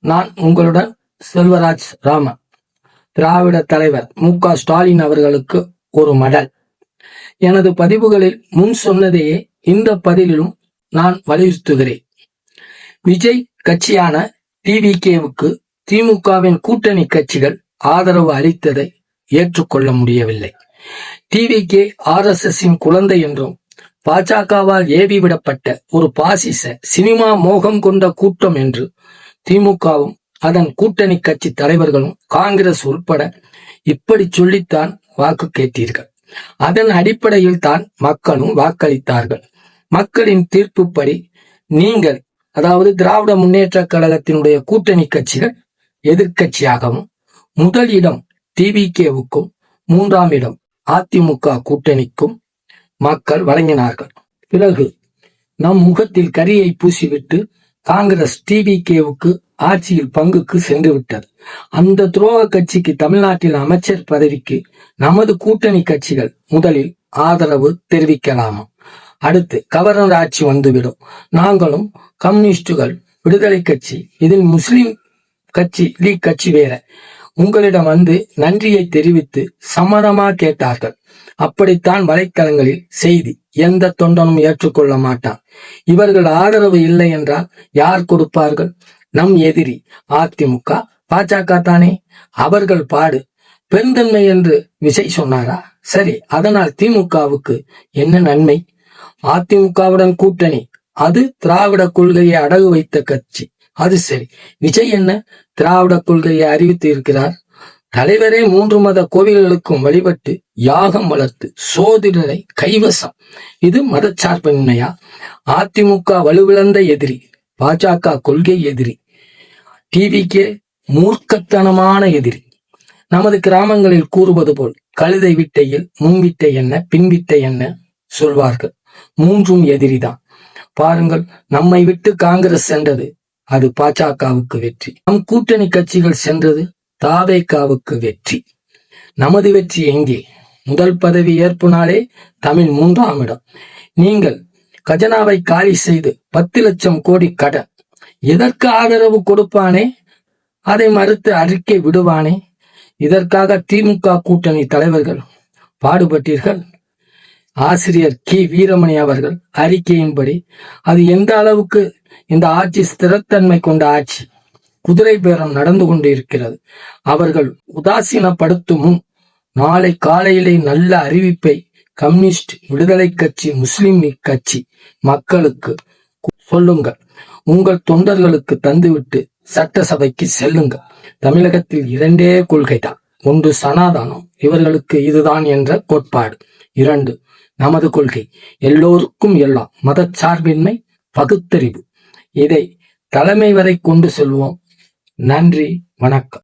நான் உங்களுடன் செல்வராஜ் ராமன். திராவிட தலைவர் மு.க. ஸ்டாலின் அவர்களுக்கு ஒரு மடல். எனது பதிவுகளில் முன் சொன்னதையே இந்த பதிலிலும் நான் வலியுறுத்துகிறேன். விஜய் கட்சியான டிவிகேவுக்கு திமுகவின் கூட்டணி கட்சிகள் ஆதரவு அளித்ததை ஏற்றுக்கொள்ள முடியவில்லை. டிவிகே RSSின் குழந்தை என்றும் பாஜகவால் ஏவிவிடப்பட்ட ஒரு பாசிச சினிமா மோகம் கொண்ட கூட்டம் என்று திமுகவும் அதன் கூட்டணி கட்சி தலைவர்களும் காங்கிரஸ் உட்பட இப்படி சொல்லித்தான் வாக்கு கேட்டீர்கள். அதன் அடிப்படையில் தான் மக்களும் வாக்களித்தார்கள். மக்களின் தீர்ப்புப்படி நீங்கள், அதாவது திராவிட முன்னேற்ற கழகத்தினுடைய கூட்டணி கட்சிகள் எதிர்கட்சியாகவும், முதல் இடம் டிவிகேவுக்கும், 3ஆம் இடம் அதிமுக கூட்டணிக்கும் மக்கள் வழங்கினார்கள். பிறகு நம் முகத்தில் கரியை பூசிவிட்டு காங்கிரஸ் டிவிகேவுக்கு ஆட்சியில் பங்குக்கு சென்று விட்டது. அந்த துரோக கட்சிக்கு தமிழ்நாட்டில் அமைச்சர் பதவிக்கு நமது கூட்டணி கட்சிகள் முதலில் ஆதரவு தெரிவிக்கலாமா? அடுத்து கவர்னர் ஆட்சி வந்துவிடும். நாங்களும் கம்யூனிஸ்டுகள், விடுதலை கட்சி, இதில் முஸ்லிம் கட்சி, லீக் கட்சி வேற, உங்களிடம் வந்து நன்றியை தெரிவித்து சம்மதமா கேட்டார்கள். அப்படித்தான் வலைத்தளங்களில் செய்தி. எந்த தொண்டனும் ஏற்றுக்கொள்ள மாட்டான். இவர்கள் ஆதரவு இல்லை என்றால் யார் கொடுப்பார்கள்? நம் எதிரி அதிமுக, பாஜக தானே. அவர்கள் பாடு. பெருந்தன்மை என்று விஜய் சொன்னாரா? சரி, அதனால் திமுகவுக்கு என்ன நன்மை? அதிமுகவுடன் கூட்டணி, அது திராவிட கொள்கையை அடகு வைத்த கட்சி, அது சரி. விஜய் என்ன திராவிட கொள்கையை அறிவித்து இருக்கிறார்? தலைவரே 3 மத கோவில்களுக்கும் வழிபட்டு யாகம் வளர்த்து சோதிடரை கைவசம். இது மதச்சார்பின்மையா? அதிமுக வலுவிழந்த எதிரி, பாஜக கொள்கை எதிரி, டிவிகே மூர்க்கத்தனமான எதிரி. நமது கிராமங்களில் கூறுவது போல் கழுதை விட்டையில் முன்விட்டை என்ன பின்விட்டை என்ன சொல்வார்கள். 3ம் எதிரிதான். பாருங்கள், நம்மை விட்டு காங்கிரஸ் சென்றது, அது பாஜகவுக்கு வெற்றி. நம் கூட்டணி கட்சிகள் சென்றது தாவேகாவுக்கு வெற்றி. நமது வெற்றி எங்கே? முதல் பதவி ஏற்பு நாளே தமிழ் 3ஆம் இடம். நீங்கள் கஜனாவை காலி செய்து 10 லட்சம் கோடி கடன். எதற்கு ஆதரவு கொடுப்பானே? அதை மறுத்து அறிக்கை விடுவானே? இதற்காக திமுக கூட்டணி தலைவர்கள் பாடுபட்டீர்கள். ஆசிரியர் கி. வீரமணி அவர்கள் அறிக்கையின்படி அது எந்த அளவுக்கு இந்த ஆட்சி ஸ்திரத்தன்மை கொண்ட ஆட்சி, குதிரை பேரம் நடந்து கொண்டிருக்கிறது. அவர்கள் உதாசீனப்படுத்தும் முன் நாளை காலையிலே நல்ல அறிவிப்பை கம்யூனிஸ்ட், விடுதலை கட்சி, முஸ்லிம் லீக் கட்சி மக்களுக்கு சொல்லுங்கள். உங்கள் தொண்டர்களுக்கு தந்துவிட்டு சட்டசபைக்கு செல்லுங்கள். தமிழகத்தில் 2 கொள்கை தான். ஒன்று சனாதானம், இவர்களுக்கு இதுதான் என்ற கோட்பாடு. 2 நமது கொள்கை, எல்லோருக்கும் எல்லாம், மதச்சார்பின்மை, பகுத்தறிவு. இதை தலைமை வரை கொண்டு செல்வோம். நன்றி, வணக்கம்.